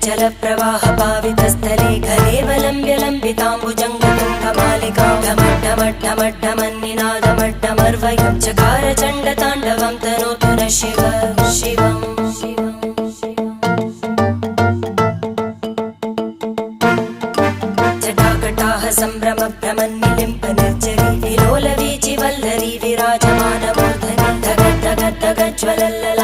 जलप्रवाह पावितस्थले घलेवलम्ब्य लम्बिताम्बुजङ्गतुङ्गमालिकां ढमड्ढमड्ढमड्ढमन्निनादमड्ढमर्वयं चकार चण्डताण्डवं तनोतु नः शिव शिवम् जटाकटाः सम्भ्रमभ्रमन्निलिम्प निर्जरी विलोलवीचिवल्लरी विराजमानमूर्धनि धगद्धगद्धगज्ज्वलल्ल